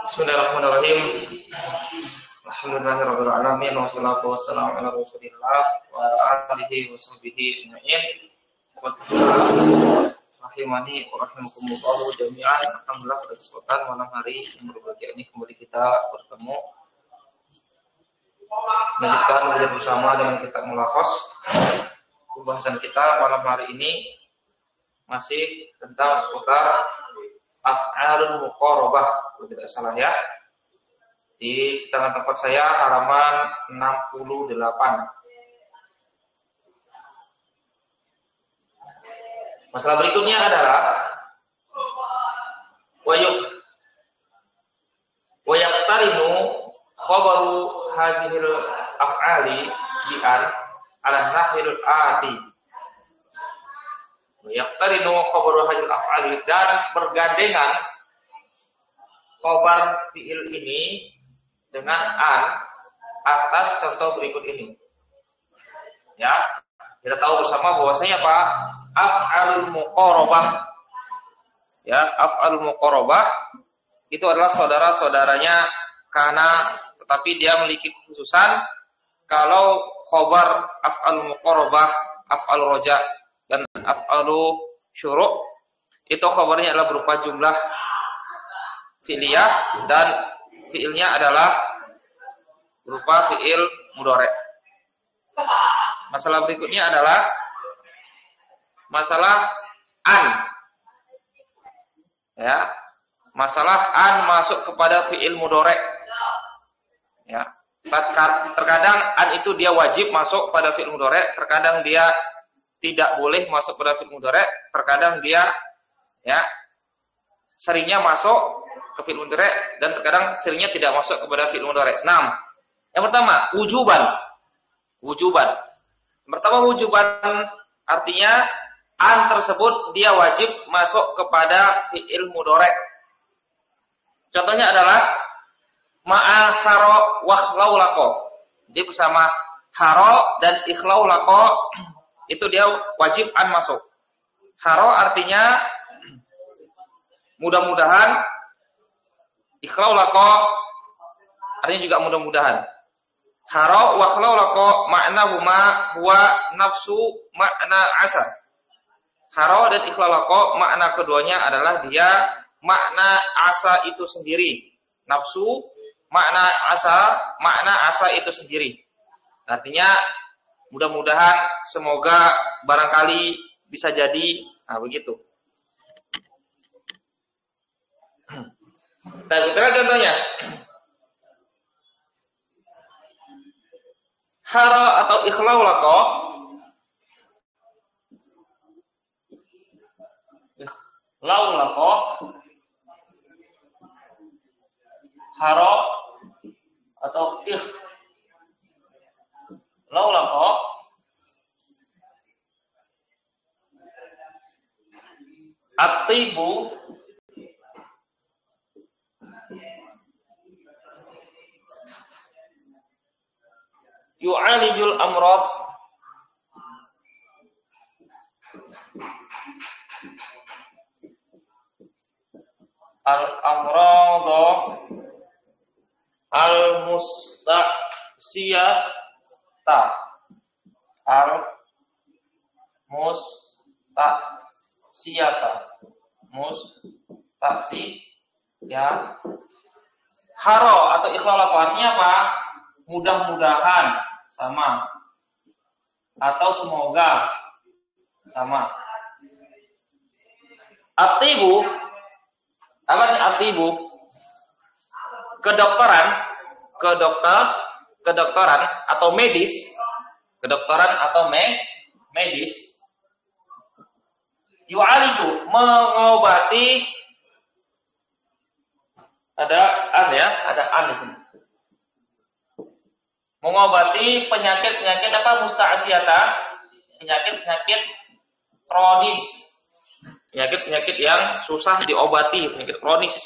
Bismillahirrahmanirrahim. Alhamdulillahirabbil alamin wassalatu wassalamu ala Rasulillah wa ala alihi washabbihi ajmain. Rahimani wa rahimakumullah jami'an. Alhamdulillah pada kesempatan malam hari yang berbahagia ini kembali kita bertemu melanjutkan belajar bersama dengan kitab Mulakhas. Pembahasan kita malam hari ini masih tentang seputar af'alul muqarabah, kalau tidak salah ya. Di sedangkan tempat saya halaman 68. Masalah berikutnya adalah wa yaqtarinu khabaru hazihil af'ali bi'an ala nahwil ati. Yaqtarinu khabaru hadil af'ali, dan bergandengan khabar fi'il ini dengan an atas contoh berikut ini. Ya, kita tahu bersama bahwasanya apa? Af'alul muqarabah. Ya, af'alul muqarabah itu adalah saudara-saudaranya kana, tetapi dia memiliki kekhususan kalau khabar af'alul muqarabah, af'alur roja dan af'alu syuru' itu khabarnya adalah berupa jumlah fi'liyah dan fi'ilnya adalah berupa fi'il mudhari'. Masalah berikutnya adalah masalah an. Ya, masalah an masuk kepada fi'il mudhari'. Ya, terkadang an itu dia wajib masuk pada fi'il mudhari', terkadang dia tidak boleh masuk pada fi'il mudhari', terkadang dia ya seringnya masuk ke fi'il mudhari' dan terkadang seringnya tidak masuk kepada fi'il mudhari'. 6. Yang pertama, wujuban. Yang pertama wujuban artinya an tersebut dia wajib masuk kepada fi'il mudhari'. Contohnya adalah ma'a haro wa khlau laqo. Jadi bersama haro dan ikhlau laqo itu dia wajib an masuk. Haro artinya mudah-mudahan, ikhlau laqo artinya juga mudah-mudahan. Haro wa khlau laqo ma'nahuma huwa nafsu makna asa. Haro dan ikhlau laqo makna keduanya adalah dia makna asa itu sendiri. Nafsu makna asa itu sendiri. Artinya mudah-mudahan, semoga, barangkali, bisa jadi, nah begitu. Kita lihat contohnya. Hara atau ikhlau laqo. Ikhlau laqo. Hara atau ikhlau laqo. At-tibu yu'alijul amrad al-amrada al-musta'siyata ya. Haro atau ikhlau laqo artinya apa? Mudah-mudahan sama atau semoga sama. Atibu apa nih atibu? Kedokteran atau medis. Kedokteran atau medis. Yu'aliku mengobati, ada an di sini. Mengobati penyakit-penyakit apa? Musta'siyata, penyakit-penyakit kronis. Penyakit-penyakit yang susah diobati, penyakit kronis.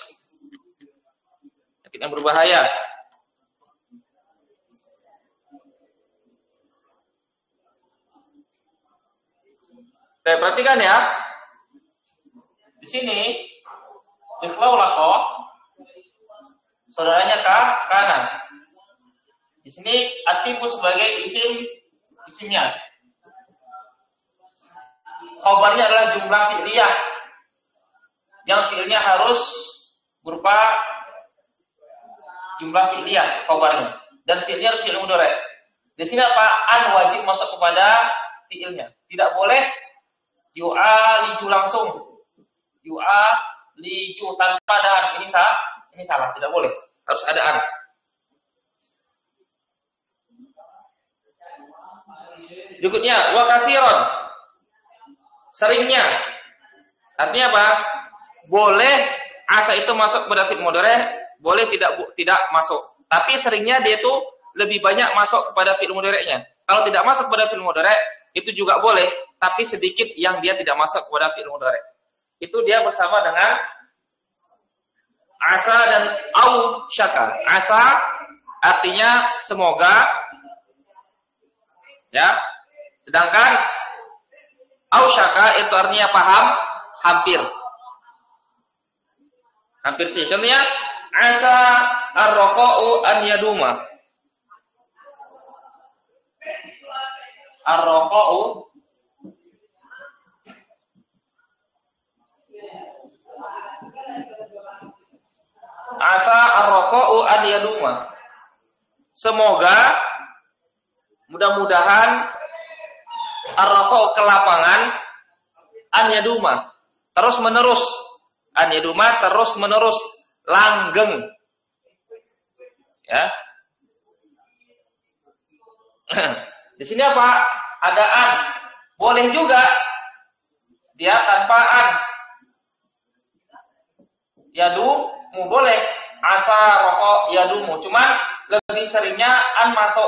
Penyakit yang berbahaya. Oke, perhatikan ya. Di sini ikhlau laqo saudaranya kanan. Di sini atibu sebagai isimnya. Khobarnya adalah jumlah fi'liyah. Yang fi'ilnya harus berupa jumlah fi'liyah khobarnya. Dan fi'ilnya harus fi'il mudhari'. Di sini apa? An wajib masuk kepada fi'ilnya. Tidak boleh yu'aliju langsung. Yu'aliju tanpa ada an. Ini salah, tidak boleh. Harus ada an. Berikutnya wa katsiran. Seringnya. Artinya apa? Boleh asa itu masuk pada fi'il mudhari', boleh tidak masuk. Tapi seringnya dia itu lebih banyak masuk kepada fi'il mudhari'nya. Kalau tidak masuk pada fi'il mudhari' itu juga boleh, tapi sedikit yang dia tidak masuk kepada fi'il mudhari'. Itu dia bersama dengan asa dan au syaka. Asa artinya semoga, ya. Sedangkan au syaka itu artinya paham, hampir. Hampir sih. Contohnya asa ar-raqa'u an yaduma. Ar-raqa'u asa ar-raqa'u an yaduma. Semoga mudah-mudahan ar-raqa'u kelapangan an yaduma terus menerus. An yaduma terus menerus, langgeng. Ya. Di sini apa? Ada an. Boleh juga dia tanpa an. Yadumu boleh. Asa roho yadumu. Cuman lebih seringnya an masuk.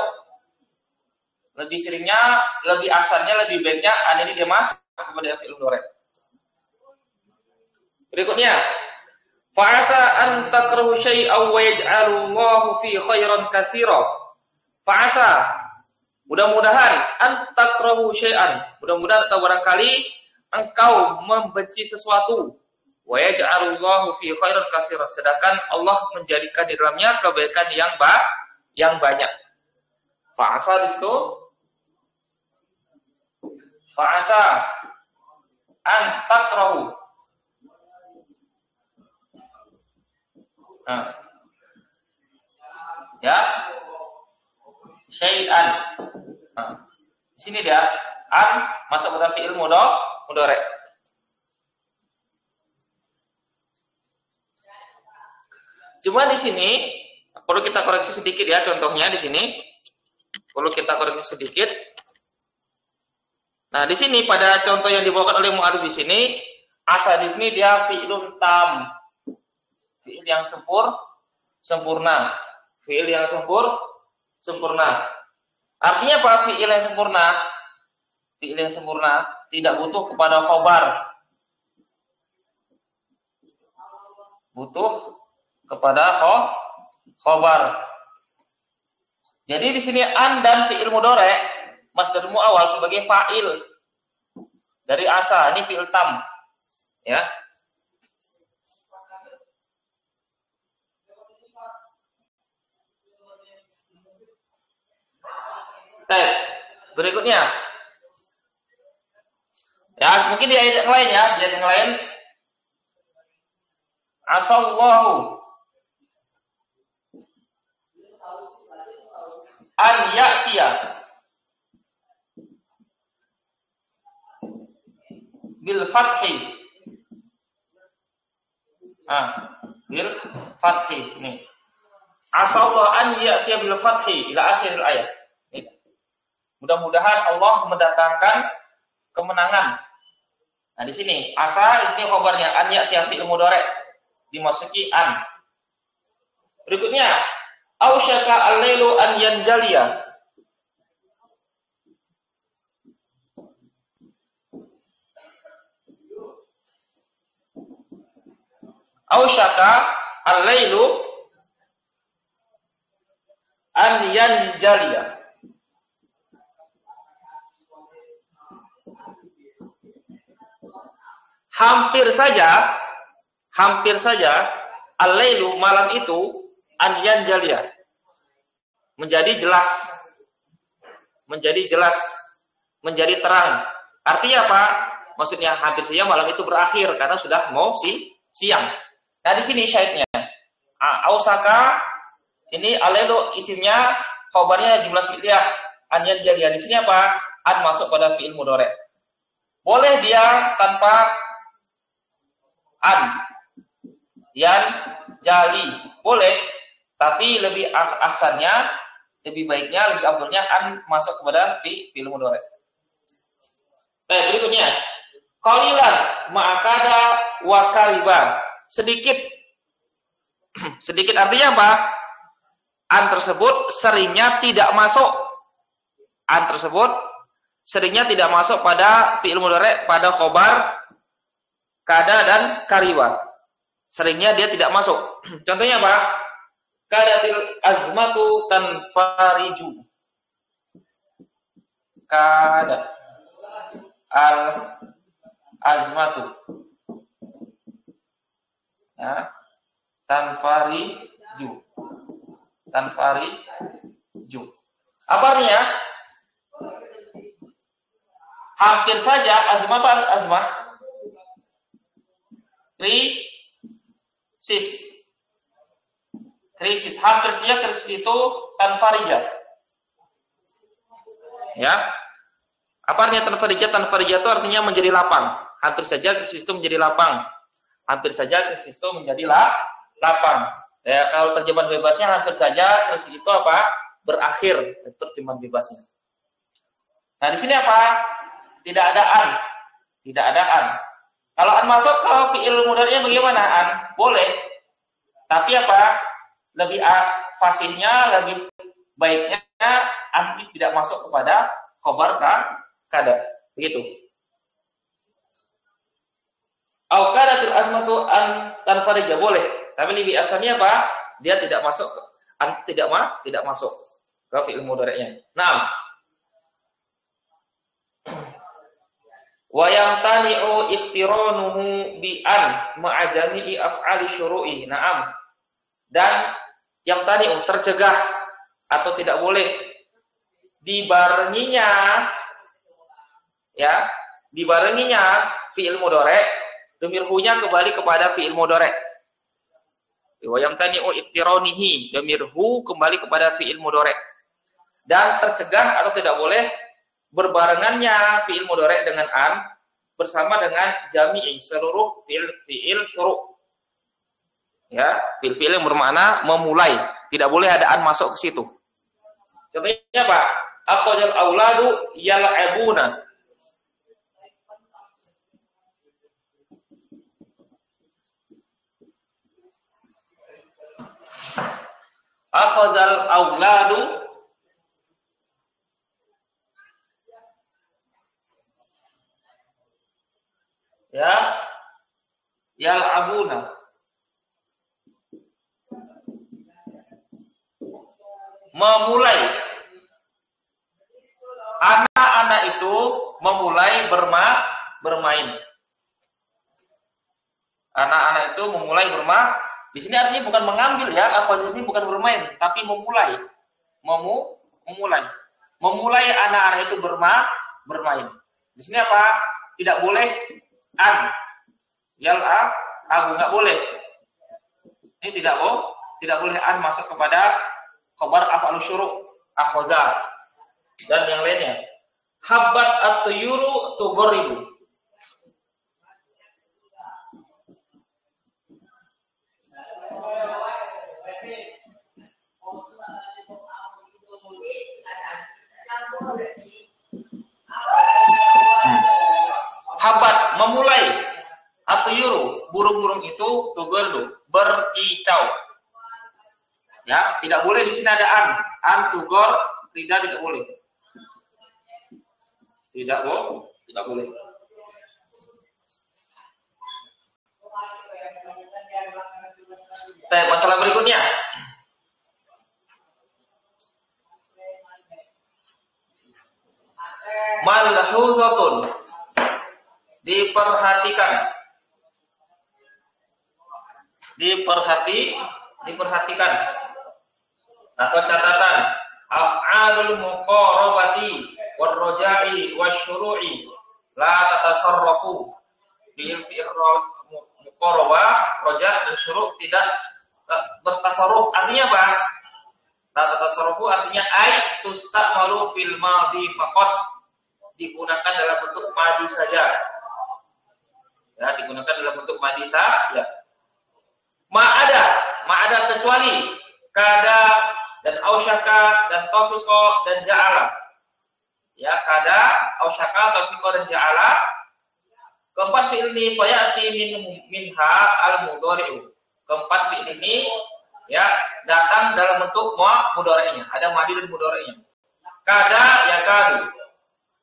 Lebih seringnya, lebih aksannya, lebih baiknya an ini dia masuk kepada fi'il mudhari'. Berikutnya, fa'asa an takrahu syai'aw wa yaj'alullahu fi khairan katsira. Fa'asa, mudah-mudahan an takrahu syai'an, mudah-mudahan atau barangkali engkau membenci sesuatu, wa yaj'alullahu fi khairan katsira, sedangkan Allah menjadikan di dalamnya kebaikan yang banyak. Fa'asa di situ, fa'asa an takrahu. Nah. Ya. Syai'an. Nah. Di sini dia an masuk pada fi'il mudhari'. Cuma di sini perlu kita koreksi sedikit ya, contohnya di sini perlu kita koreksi sedikit. Nah, di sini pada contoh yang dibawakan oleh mu'allif di sini, asa di sini dia fi'ilun tam. Fi'il yang sempurna. Fi'il yang sempurna. Artinya apa fi'il yang sempurna? Fi'il yang sempurna tidak butuh kepada khobar. Butuh kepada khobar. Jadi di sini an dan fi'il mudhari' masdar muawwal sebagai fa'il dari asa. Ini fi'il tam. Ya. Berikutnya, ya mungkin di ayat yang lain ya, di ayat yang lain, asallahu an ya'tiya bil fathi. Bil fathi ini. Asallahu an ya'tiya bil fathi ila akhir ayat. Mudah-mudahan Allah mendatangkan kemenangan. Nah, di sini asa, di sini khabarnya an ya'tiya fi'il mudhari' dimasuki an. Berikutnya, ausyaka al-lailu an yanjaliya. Ausyaka al-lailu an yanjaliya. Hampir saja al-lailu malam itu an yanjaliya, menjadi jelas, menjadi jelas, menjadi terang. Artinya apa? Maksudnya hampir saja malam itu berakhir karena sudah mau siang. Nah di sini syahidnya. Ausaka ini alelo isimnya, khabarnya jumlah fi'liyah, an yanjaliya. Di sini apa? An masuk pada fi'il mudhari'. Boleh dia tanpa an, yan jali, boleh, tapi lebih ahsannya, lebih baiknya, lebih afdalnya an masuk kepada fi'il mudhari'. Baik, berikutnya qalilan ma'akada wa kariba, sedikit. Sedikit artinya apa? An tersebut seringnya tidak masuk. An tersebut seringnya tidak masuk pada fi'il mudhari', pada khobar kada dan kariba. Seringnya dia tidak masuk. Contohnya apa? Kadatil azmatu tanfariju. Kada al azmatu, ya, tanfariju, tanfariju. Apa artinya? Hampir saja azmah, apa azmah? Krisis. Hampir saja krisis itu tanfarija. Ya. Apa artinya tanfarija? Tanfarija itu artinya menjadi lapang. Hampir saja krisis itu menjadi lapang. Hampir saja krisis itu menjadi lapang. Ya, kalau terjemahan bebasnya hampir saja krisis itu apa? Berakhir. Terjemahan bebasnya. Nah, di sini apa? Tidak ada an. Tidak ada an. Kalau an masuk ke fi'il mudhari'nya bagaimana? An boleh. Tapi apa? Lebih fasihnya, lebih baiknya an tidak masuk kepada khobar kada. Begitu. Au kadatil azmatu an tanfarija, boleh. Tapi lebih asalnya apa? Dia tidak masuk, an tidak masuk ke fi'il mudhari'nya. Naam. Wa yamtani'u iqtiranuhu bi an ma'a jami'i af'ali syuru'i. Naam. Dan yang tadi tercegah atau tidak boleh dibarenginya, ya, dibarenginya fi'il mudhari', dhamir hu-nya kembali kepada fi'il mudhari'. Wa yamtani'u iqtiranihi, dhamir hu kembali kepada fi'il mudhari'. Dan tercegah atau tidak boleh berbarengannya fi'il mudhari' dengan an bersama dengan jami'i, seluruh fi'il syuru'. Ya, fi'il yang bermakna memulai, tidak boleh ada an masuk ke situ. Contohnya apa? Akhadal auladu yal'abuna. Akhadal auladu ya yal'abuna. Memulai. Anak-anak itu memulai bermain. Anak-anak itu memulai bermain. Di sini artinya bukan mengambil, ya. Akhwat ini bukan bermain, tapi memulai. Memulai. Memulai anak-anak itu bermain. Di sini apa? Tidak boleh an. Aku nggak boleh. Ini tidak boleh an masuk kepada khabar af'al syuru', akhadha dan yang lainnya. Habbat at-tuyuru tughribu. Habbat memulai, at-tuyuru burung-burung itu tughribu berkicau. Ya, tidak boleh di sini ada an tugor, tidak boleh. Tidak boleh. Masalah berikutnya. Malhuzatun. Diperhatikan. Diperhatikan. Atau catatan, af'alul muqarabati war roja'i wasyuru'i la tatasarrafu. Fi'il muqarabah, roja dan syuru' tidak bertasarruf. Artinya apa? La tatasarrafu artinya ai tusta'malu fil madhi faqat, digunakan dalam bentuk madhi saja. Ya, digunakan dalam bentuk madhi saja. Ma'ada kecuali kada dan ausyaka dan taufiqo dan ja'ala. Ya, kada, ausyaka, taufiqo dan ja'ala. Keempat fi'il ini fayati minha al-mudhari'u. Keempat fi'il ini ya datang dalam bentuk mudhari'nya. Ada madhi dan mudhari'nya. Kada yakadu.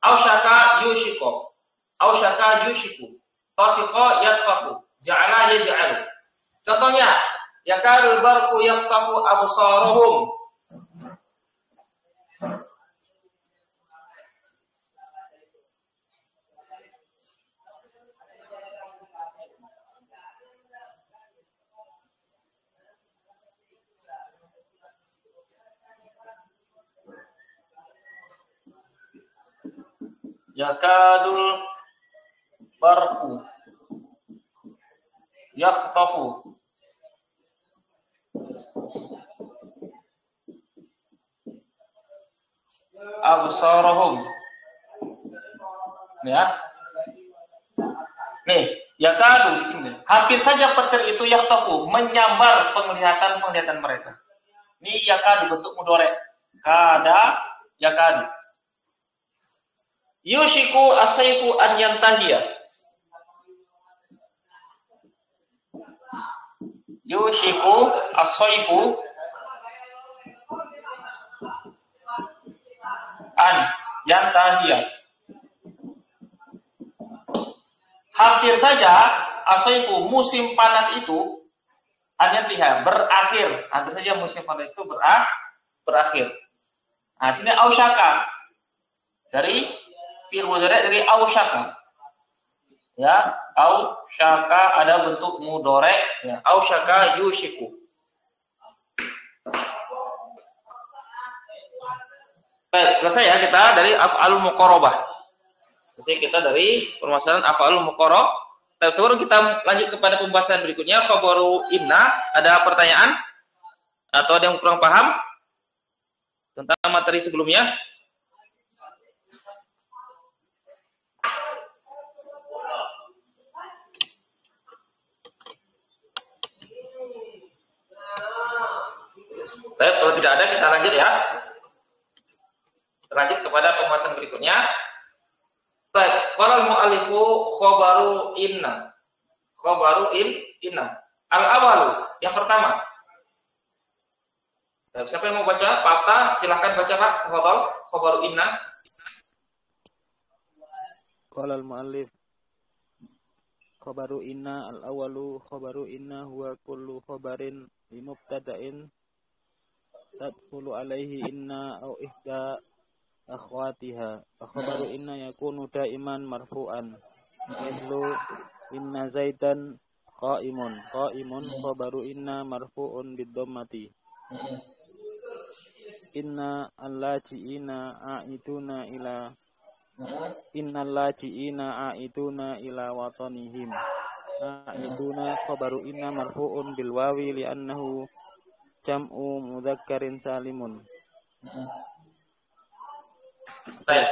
Ausyaka yushiko. Ausyaka yushiku. Taufiqo yatfaqu. Ja'ala yaj'alu. Contohnya, yakadul barqu yaftahu absarahum. Yakadul barqu yaftahu absarahum. Ya. Nih, yakadu di sini. Hampir saja petir itu yaftahu, menyambar penglihatan mereka. Ini yakadu bentuk mudhari'. Kada yakadu. Yushiku asaifu an yantahiya. Yushiku asaifu an yantahiya. Hampir saja asaifu musim panas itu an yantahiya berakhir. Hampir saja musim panas itu berakhir. Nah, sini ausyaka dari fi'il mudhari' dari ausyaka. Ya, ausyaka ada bentuk mudhari' ya, ausyaka yushiku. Baik, selesai ya kita dari af'alul muqarabah. Selesai kita dari permasalahan af'alul muqarabah. Sebelum kita lanjut kepada pembahasan berikutnya, khabaru inna, ada pertanyaan atau ada yang kurang paham tentang materi sebelumnya? Baik, kalau tidak ada kita lanjut ya. Lanjut kepada pembahasan berikutnya. Baik, qalal mu'allifu khabaru inna. Khabaru inna. Al-awalu, yang pertama. Baik, siapa yang mau baca? Pak, silakan baca Pak. Tafadhol, khabaru inna. Qalal mu'allif khabaru inna al-awalu khabaru inna huwa kullu khabarin li mubtada'in tadkhulu alaihi inna au ihda akhwatiha. Khabaru inna yakunu daiman marfu'an mithlu inna zaidan qa'imun. Khabaru inna marfu'un bid-dhammati. Inna allaji'ina a'iduna ila watanihim. A'iduna khabaru inna marfu'un bil wawi li'annahu jam'u mudzakkarin salimun. Baik.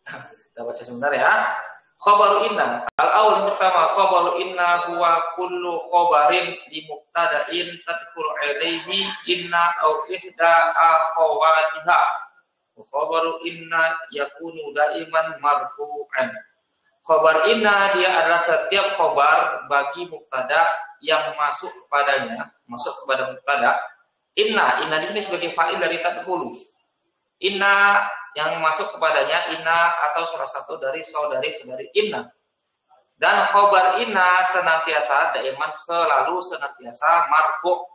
Kita baca sebentar ya. Khabaru inna. Al-awwal yang pertama, khabaru inna huwa kullu khabarin li mubtada'in tadkhulu alaihi inna aw ihda akhawatiha. Khabaru inna yakunu daiman marfu'an. Khabar inna dia adalah setiap khabar bagi mubtada yang masuk kepadanya, masuk kepada mubtada. Inna di sini sebagai fa'il dari tadkhulu. Inna yang masuk kepadanya inna atau salah satu dari saudari-saudari inna. Dan khabar inna senantiasa daiman selalu senantiasa marfu'.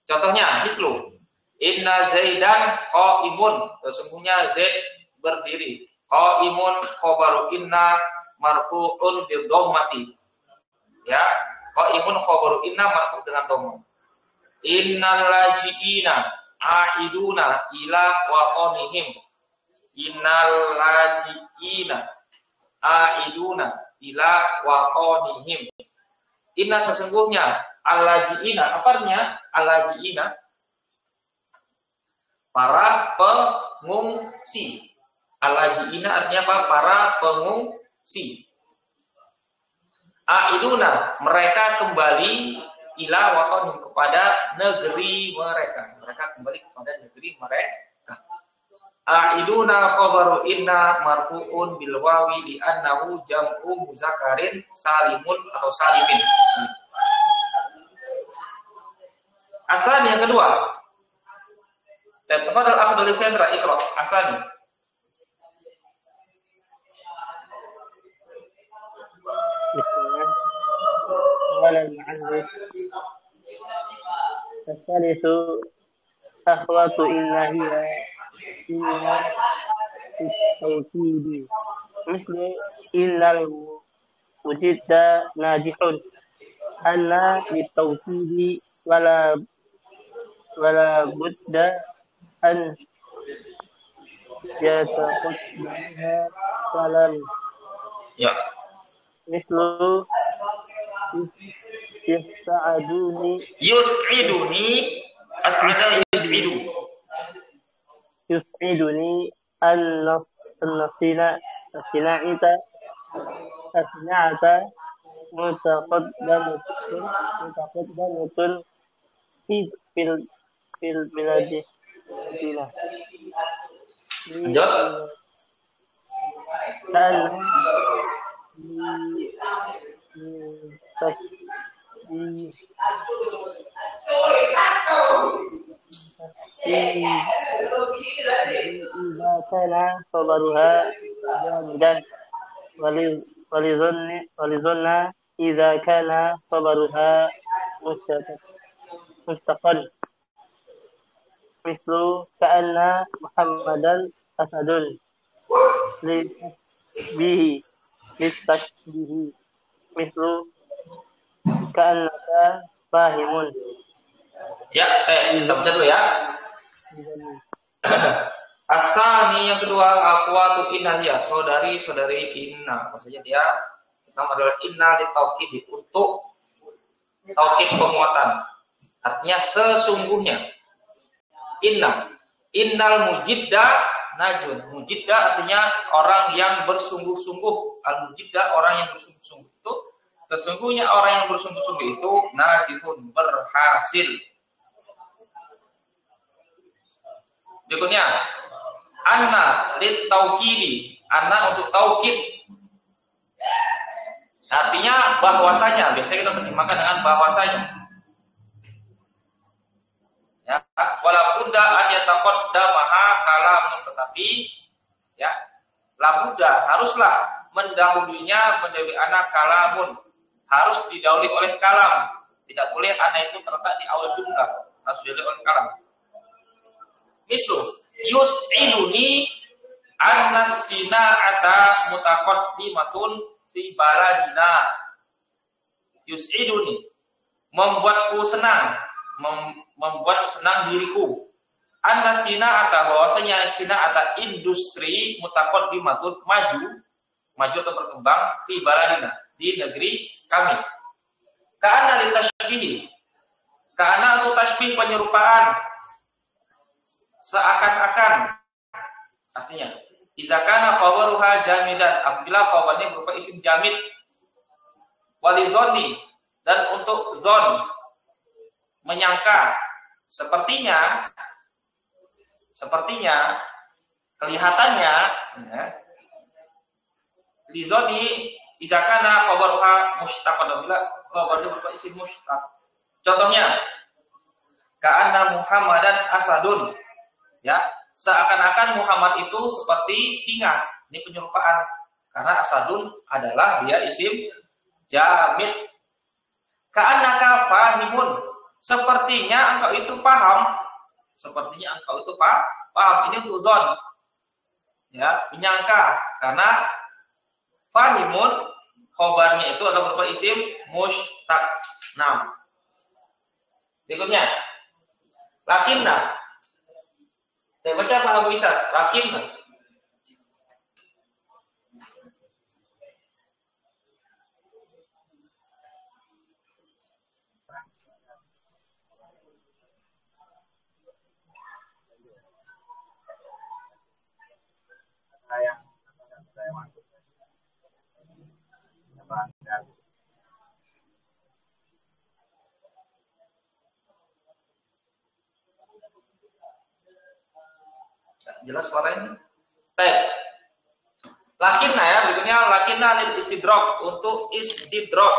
Contohnya mislu inna zaidan qaimun, sesungguhnya zaid berdiri. Qaimun khabaru inna marfu'un bidhammati. Ya, qaimun khabaru inna marfu' dengan dhammah. Innal lajiina a'iduna ila waqonihim. Innal lajiina a'iduna ila waqonihim. Inna sesungguhnya al-lajiina, apa artinya al-lajiina? Para pengungsi. Al-lajiina artinya apa? Para pengungsi. A'iduna, mereka kembali ila waqonihim, kepada negeri mereka. Mereka kembali kepada negeri mereka. A'iduna khabaru inna marfu'un bil wawi li annahu jam'u muzakkarin salimun atau salimin. Asal yang kedua. Tafadhal akhdul sentra iqra asal. Bismillah. Qala al-mu'allif As-salisu akhwatu inna hiya inna tawkidi misli innal wujidda najihun anna litawkidi wala budda an yataqaddamaha salam Ya. mislu yus'iduni as'ada yus'iduni as-sina'ata mutaqaddamatun fil biladi Madinah. Lanjut. Dan إذا كان خبرها جامدا ولظن إذا كان خبرها مستقل مثل كأن محمدا أسد للتشبيه مثل كأنك فاهم. Ya, kita baca dulu ya. Asani yang kedua, akhwatu inna ya, saudari-saudari inna. Maksudnya dia pertama adalah inna di taukid, untuk taukid penguatan. Artinya sesungguhnya. Innal mujidda najun. Mujidda artinya orang yang bersungguh-sungguh. Al-mujidda orang yang bersungguh-sungguh itu, sesungguhnya orang yang bersungguh-sungguh itu najihun, berhasil. Berikutnya, anna lit taukidi, anna untuk taukid. Artinya bahwasanya, biasanya kita terjemahkan dengan bahwasanya. Ya, walaupun an yataqaddamaha kalamun, tetapi ya, labuda haruslah mendahulunya menjadi anak kalamun, harus didahului oleh kalam. Tidak boleh anak itu terletak di awal jumlah, harus didahului oleh kalam. Mislu yus'iluni an-sina'ata mutaqaddimatun fi baladina. Yus'iluni, membuatku senang, membuat senang diriku. An-sina'ata, bahwasanya sina'ata industri mutaqaddimatun, maju atau berkembang, fi baladina, di negeri kami. Ka'anna litashbihi, ka'anna untuk tashbih, penyerupaan, seakan-akan. Artinya, izakana khabaruha jamidan, apabila khabarnya berupa isim jamid. Walizoni, dan untuk zon, menyangka, sepertinya, kelihatannya, ya. Lizoni izakana khabaruha mushtaq, apabila khabarnya berupa isim mushtaq. Contohnya, ka'anna Muhammadan asadun. Ya, seakan-akan Muhammad itu seperti singa. Ini penyerupaan. Karena asadun adalah dia isim jamid. Ka'annaka fahimun, sepertinya engkau itu paham. Sepertinya engkau itu paham. Ini untuk zon. Ya, menyangka. Karena fahimun, khobarnya itu adalah berupa isim mushtaq. Nah, berikutnya, Lakinna. Baca Pak Abu Isa. Lakinna. Jelas suaranya? Baik. Lakinna ya, berikutnya lakinna lil istidrak, untuk istidrak.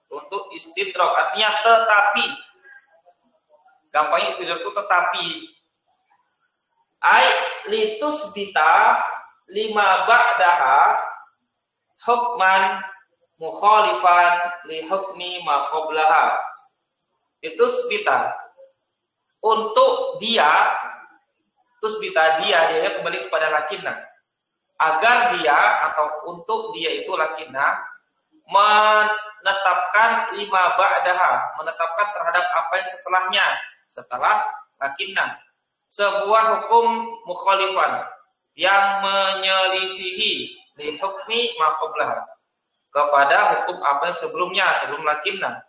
Untuk istidrak artinya tetapi. Gampangnya istidrak itu tetapi. Ai litusbita lima ba'daha hukman mukhalifan li hukmi ma qablaha. Litusbita, untuk dia, tusbita dia kembali kepada lakinna, agar dia atau untuk dia itu lakinna menetapkan lima ba'daha, menetapkan terhadap apa yang setelahnya, setelah lakinna, sebuah hukum mukhalifan yang menyelisihi li hukmi ma qablaha, kepada hukum apa yang sebelumnya, sebelum lakinna.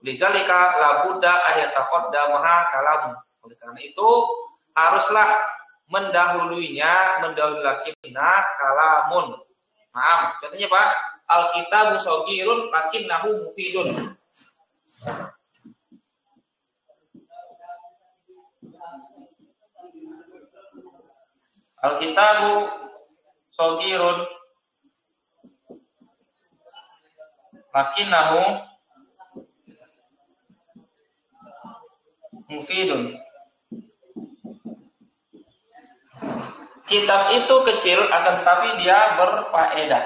Lizalika labudda ayataqaddamaha kalamu. Oleh karena itu haruslah mendahului lakinna kalamun. Nah, contohnya Pak, Alkitabu shagirun lakinnahu mufidun. Alkitabu shagirun lakinnahu mufidun. Kitab itu kecil akan tetapi dia berfaedah.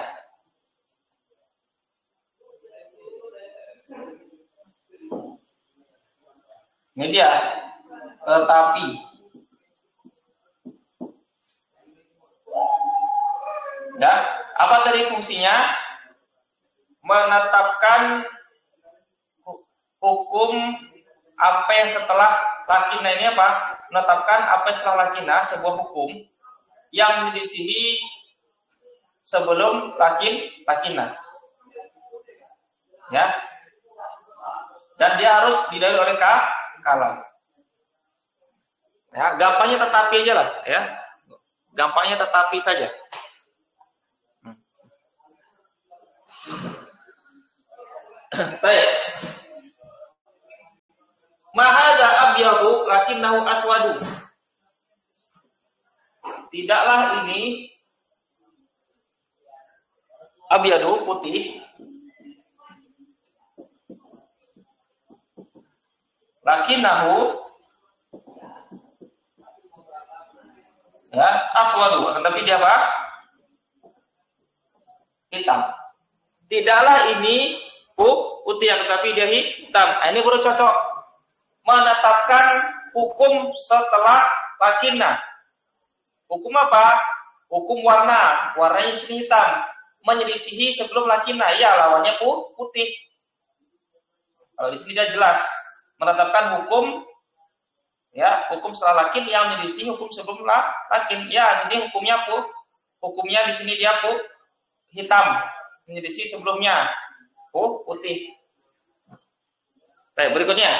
Ini dia, tetapi. Ya, apa tadi fungsinya? Menetapkan hukum apa yang setelah lakinna ini apa? Menetapkan apa yang setelah lakinna, sebuah hukum yang menyelisihi sebelum lakinna. Ya. Dan dia harus didahului oleh kalam. Ya, gampangnya tetapi aja lah, ya. Gampangnya tetapi saja. Baik. Mahadza abyadu lakinnahu aswadu. Tidaklah ini abyadu putih, lakinnahu ya aswadu, tetapi dia apa? Hitam. Tidaklah ini putih, tetapi dia hitam. Ini baru cocok menetapkan hukum setelah lakinna. Hukum apa? Hukum warna. Warnanya di sini hitam. Menyelisihi sebelum lakinna. Ya, lawannya putih. Kalau di sini dia jelas menetapkan hukum, ya, hukum setelah lakin yang menyelisihi hukum sebelum lakin. Ya, sini hukumnya di sini dia hitam. Menyelisihi sebelumnya putih. Baik, berikutnya.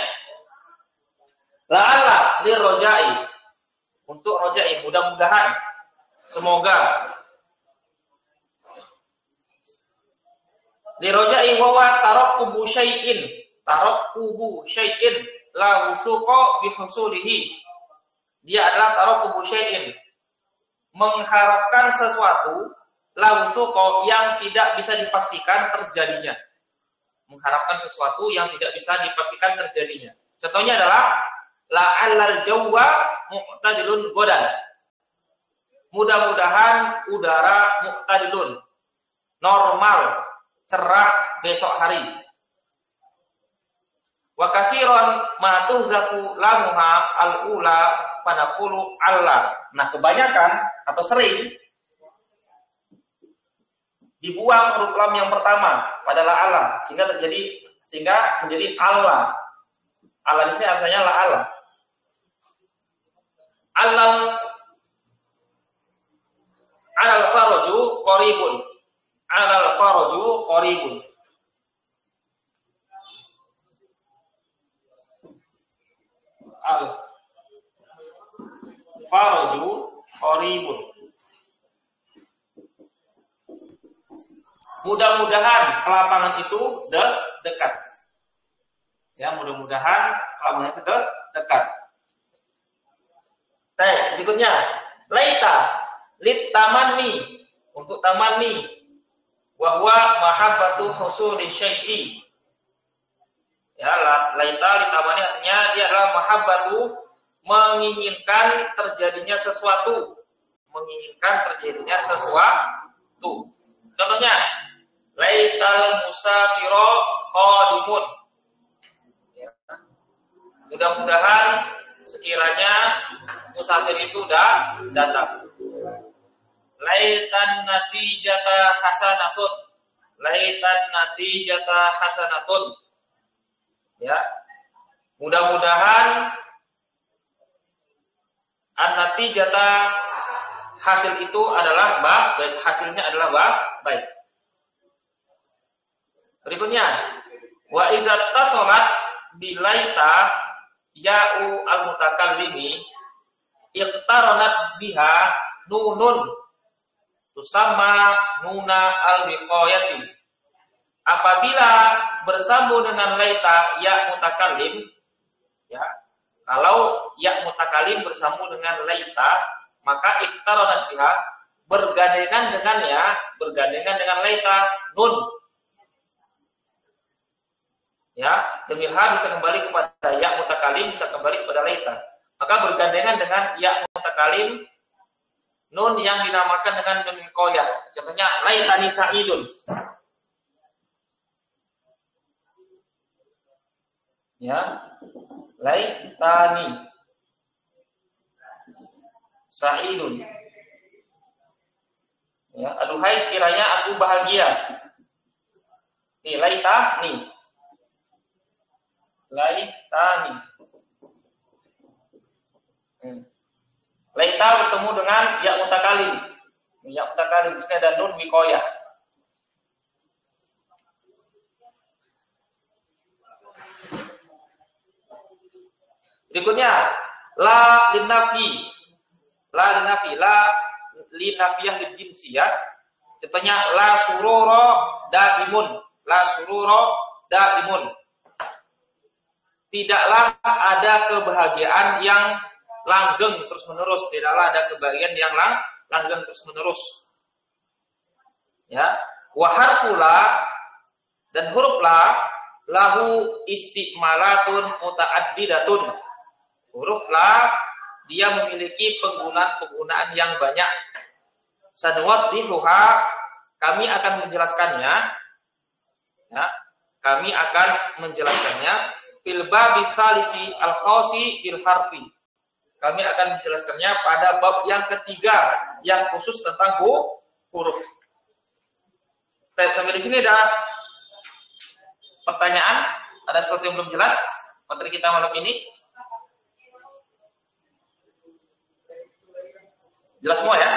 La'alla lirrojai, untuk rojai, mudah-mudahan, semoga. Lirrojai wawa tarakkubu syai'in la wusuqa bihusulihi. Dia adalah tarakkubu syai'in, mengharapkan sesuatu, la wusuqa, yang tidak bisa dipastikan terjadinya. Mengharapkan sesuatu yang tidak bisa dipastikan terjadinya. Contohnya adalah la'allal jawwa mu'tadilun godan. Mudah-mudahan udara mu'tadilun, normal, cerah besok hari. Wa kasiron ma tuhzafu lamuha al-ula fanaqulu Allah. Nah, kebanyakan atau sering dibuang huruf lam yang pertama pada la'alla sehingga menjadi Allah. Ala di sini artinya la'alla. Alal faraju qaribun. Alal faraju qaribun. Al faraju qaribun. Mudah-mudahan kelapangan itu dekat. Ya, mudah-mudahan kelapangan itu dekat. Berikutnya, laita lit tamanni, untuk tamanni, wa huwa mahabbatu husuli syai'i. Ya, laita lit tamanni artinya dia adalah mahabbatu, menginginkan terjadinya sesuatu, menginginkan terjadinya sesuatu. Contohnya, laital musafiro qadimun. Ya. Mudah-mudahan sekiranya musafir itu datang. Laitan natijata hasanatun. Laitan natijata hasanatun. Ya. Mudah-mudahan an-natijata, hasil itu adalah baik, hasilnya adalah baik. Berikutnya, wa iza tasalat bilaita ya'u al-mutakallimi iqtaranat biha nunun tusamma nuna al-wiqayati. Apabila bersambung dengan laita ya mutakallim, ya, kalau ya mutakallim bersambung dengan laita, maka iqtaranat biha, bergandengan dengan laita nun. Ya, demir ha bisa kembali kepada ya mutakalim, bisa kembali kepada laita. Maka bergandengan dengan ya mutakalim, nun yang dinamakan dengan nun wiqayah. Contohnya laitani sa'idun. Ya, laitani sa'idun. Ya, aduhai sekiranya aku bahagia. Nih, laita nih. Laitani. Laita bertemu dengan ya mutakalim. Ya mutakalim di sini ada nun wiqayah. Berikutnya la linafi. La linafi, la linafiyah lijinsiyah. Contohnya la surura daimun. La surura daimun. Tidaklah ada kebahagiaan yang langgeng terus-menerus. Tidaklah ada kebahagiaan yang langgeng terus-menerus. Ya, wa harfula, dan huruf la lahu istimalatun mutaaddidatun. Huruf la dia memiliki penggunaan yang banyak. Sanuwaddihuha, kami akan menjelaskannya. Ya, kami akan menjelaskannya. Fil babi tsalisi al-khasi bil harfi. Kami akan menjelaskannya pada bab yang ketiga yang khusus tentang huruf. Sampai di sini ada pertanyaan? Ada sesuatu yang belum jelas materi kita malam ini? Jelas semua ya?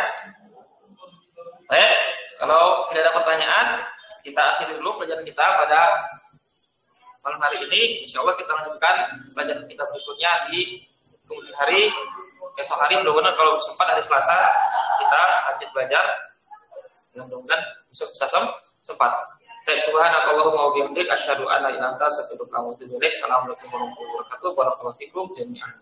Baik, kalau tidak ada pertanyaan, kita akhiri dulu pelajaran kita pada malam hari ini. Insya Allah kita lanjutkan pelajaran kita berikutnya di kemudian hari, esok hari. Mudah-mudahan kalau sempat hari Selasa kita lanjut belajar. Mudah-mudahan bisa sempat. Subhanakallahumma wa bihamdika asyhadu an la ilaha illa anta astaghfiruka wa atubu ilaik. Assalamualaikum warahmatullahi wabarakatuh. Barakallahu fikum jami'an.